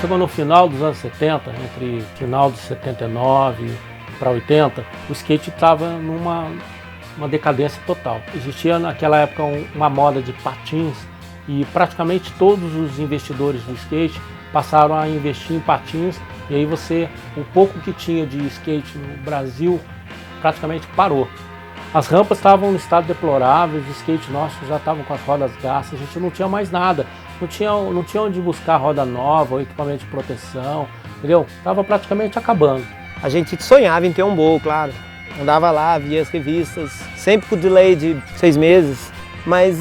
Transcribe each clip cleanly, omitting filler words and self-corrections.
chegou no final dos anos 70, entre final de 79 para 80, o skate estava numa decadência total. Existia naquela época uma moda de patins e praticamente todos os investidores do skate passaram a investir em patins, e aí o pouco que tinha de skate no Brasil praticamente parou. As rampas estavam no estado deplorável, os skates nossos já estavam com as rodas gastas, a gente não tinha mais nada, não tinha onde buscar roda nova, ou equipamento de proteção, entendeu? Estava praticamente acabando. A gente sonhava em ter um bowl, claro. Andava lá, via as revistas, sempre com delay de 6 meses. Mas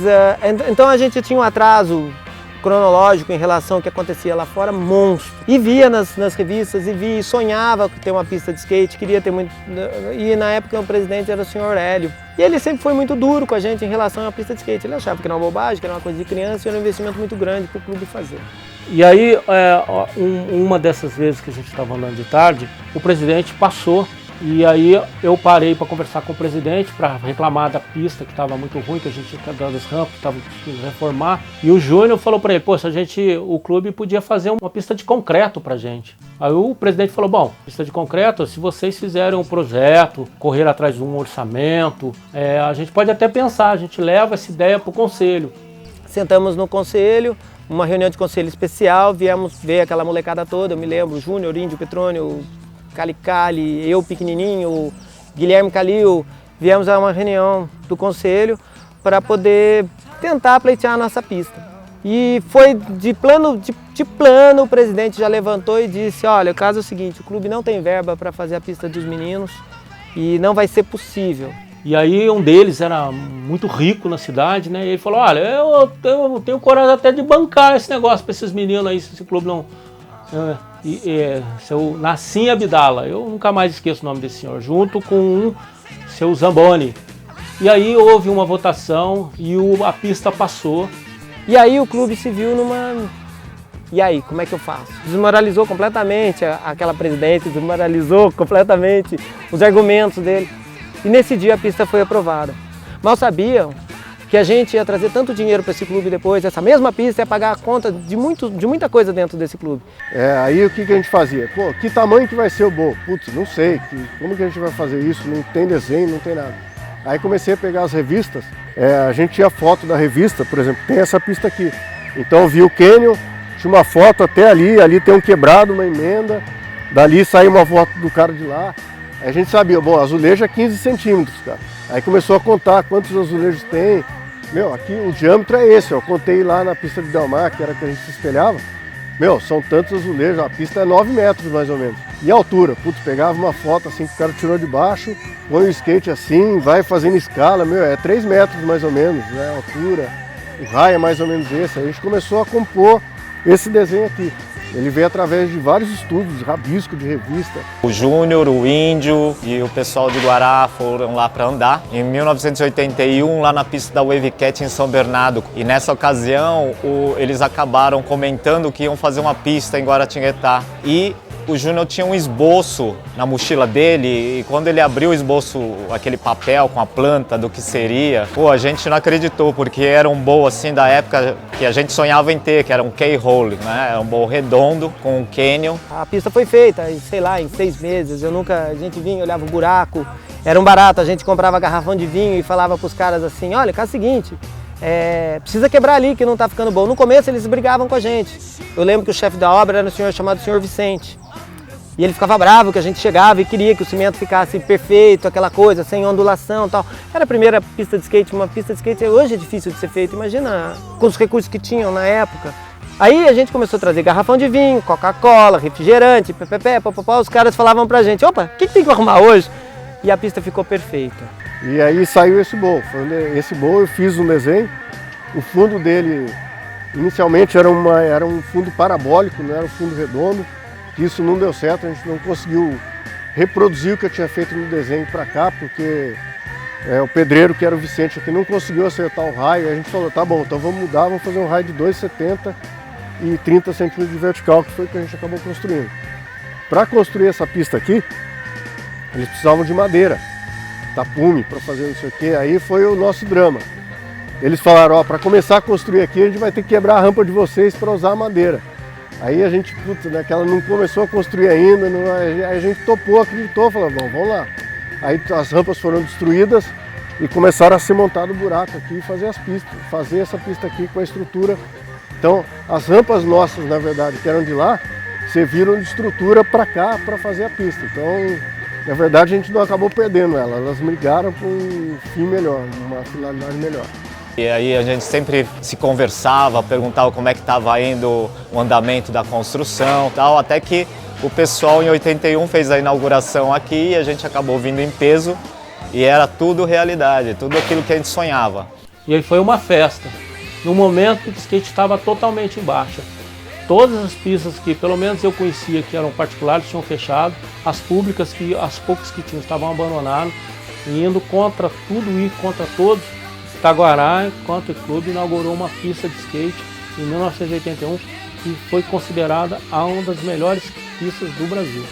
então a gente tinha um atraso cronológico em relação ao que acontecia lá fora, monstro. E via nas revistas, e sonhava com ter uma pista de skate, queria ter muito... E na época o presidente era o senhor Aurélio. E ele sempre foi muito duro com a gente em relação à pista de skate. Ele achava que era uma bobagem, que era uma coisa de criança, e era um investimento muito grande para o clube fazer. E aí, uma dessas vezes que a gente estava andando de tarde, o presidente passou, e aí eu parei para conversar com o presidente para reclamar da pista que estava muito ruim, que a gente tinha dado as rampas, que estava precisando reformar. E o Júnior falou para ele, poxa, o clube podia fazer uma pista de concreto para a gente. Aí o presidente falou, bom, pista de concreto, se vocês fizerem um projeto, correr atrás de um orçamento, a gente pode até pensar, a gente leva essa ideia para o conselho. Sentamos no conselho, uma reunião de conselho especial, viemos ver aquela molecada toda, eu me lembro, o Júnior, o Índio, o Petrônio, o Cali, eu pequenininho, o Guilherme Calil, viemos a uma reunião do conselho para poder tentar pleitear a nossa pista. E foi de plano, o presidente já levantou e disse, olha, o caso é o seguinte, o clube não tem verba para fazer a pista dos meninos e não vai ser possível. E aí um deles era muito rico na cidade, né? E ele falou, olha, eu tenho coragem até de bancar esse negócio para esses meninos aí, se esse clube não... seu Nassim Abdala, eu nunca mais esqueço o nome desse senhor, junto com o seu Zamboni. E aí houve uma votação e a pista passou. E aí o clube se viu numa... E aí, como é que eu faço? Desmoralizou completamente aquela presidente, desmoralizou completamente os argumentos dele. E nesse dia a pista foi aprovada. Mal sabiam que a gente ia trazer tanto dinheiro para esse clube depois, essa mesma pista ia pagar a conta de muita coisa dentro desse clube. Aí o que a gente fazia? Pô, que tamanho que vai ser o bowl? Putz, não sei, como que a gente vai fazer isso? Não tem desenho, não tem nada. Aí comecei a pegar as revistas, a gente tinha foto da revista, por exemplo, tem essa pista aqui. Então eu vi o Canyon, tinha uma foto até ali tem um quebrado, uma emenda, dali saiu uma foto do cara de lá. Aí a gente sabia, bom, azulejo é 15 centímetros, cara. Aí começou a contar quantos azulejos tem. Meu, aqui o diâmetro é esse, ó. Eu contei lá na pista de Del Mar, que era que a gente se espelhava. Meu, são tantos azulejos, a pista é 9 metros mais ou menos. E a altura? Putz, pegava uma foto assim que o cara tirou de baixo, põe o skate assim, vai fazendo escala, meu, é 3 metros mais ou menos, né, a altura. O raio é mais ou menos esse. Aí a gente começou a compor esse desenho aqui. Ele veio através de vários estudos, rabisco de revista. O Júnior, o Índio e o pessoal de Guará foram lá para andar. Em 1981, lá na pista da Wave Cat em São Bernardo. E nessa ocasião, eles acabaram comentando que iam fazer uma pista em Guaratinguetá. E o Júnior tinha um esboço na mochila dele e quando ele abriu o esboço, aquele papel com a planta do que seria, pô, a gente não acreditou, porque era um bowl assim da época que a gente sonhava em ter, que era um K-hole, né? Era um bowl redondo com um canyon. A pista foi feita, sei lá, em 6 meses, a gente vinha, olhava o buraco, era um barato, a gente comprava garrafão de vinho e falava para os caras assim, olha, cara, é o seguinte, precisa quebrar ali que não tá ficando bom. No começo eles brigavam com a gente. Eu lembro que o chefe da obra era um senhor chamado Senhor Vicente. E ele ficava bravo que a gente chegava e queria que o cimento ficasse perfeito, aquela coisa, sem ondulação e tal. Era a primeira pista de skate, uma pista de skate hoje é difícil de ser feita, imagina com os recursos que tinham na época. Aí a gente começou a trazer garrafão de vinho, Coca-Cola, refrigerante, popopó, os caras falavam pra gente, opa, o que tem que arrumar hoje? E a pista ficou perfeita. E aí saiu esse bowl. Esse bowl eu fiz um desenho, o fundo dele inicialmente era um fundo parabólico, não era um fundo redondo. Isso não deu certo, a gente não conseguiu reproduzir o que eu tinha feito no desenho para cá, porque o pedreiro, que era o Vicente aqui, não conseguiu acertar o raio. A gente falou, tá bom, então vamos mudar, vamos fazer um raio de 2,70 e 30 centímetros de vertical, que foi o que a gente acabou construindo. Para construir essa pista aqui, eles precisavam de madeira, tapume, para fazer não sei o quê. Aí foi o nosso drama. Eles falaram, ó, para começar a construir aqui, a gente vai ter que quebrar a rampa de vocês para usar a madeira. Aí a gente, puta, né, que ela não começou a construir ainda, aí a gente topou, acreditou, falou, bom, vamos lá. Aí as rampas foram destruídas e começaram a ser montado o buraco aqui e fazer as pistas, fazer essa pista aqui com a estrutura. Então, as rampas nossas, na verdade, que eram de lá, serviram de estrutura para cá, para fazer a pista. Então, na verdade, a gente não acabou perdendo ela, elas migraram para um fim melhor, uma finalidade melhor. E aí a gente sempre se conversava, perguntava como é que estava indo o andamento da construção, tal, até que o pessoal em 81 fez a inauguração aqui e a gente acabou vindo em peso e era tudo realidade, tudo aquilo que a gente sonhava. E aí foi uma festa, no momento que o skate estava totalmente em baixa. Todas as pistas que pelo menos eu conhecia que eram particulares tinham fechado, as públicas, que as poucas que tinham, estavam abandonadas, e indo contra tudo e contra todos. Itaguará, Country Club, inaugurou uma pista de skate em 1981 que foi considerada uma das melhores pistas do Brasil.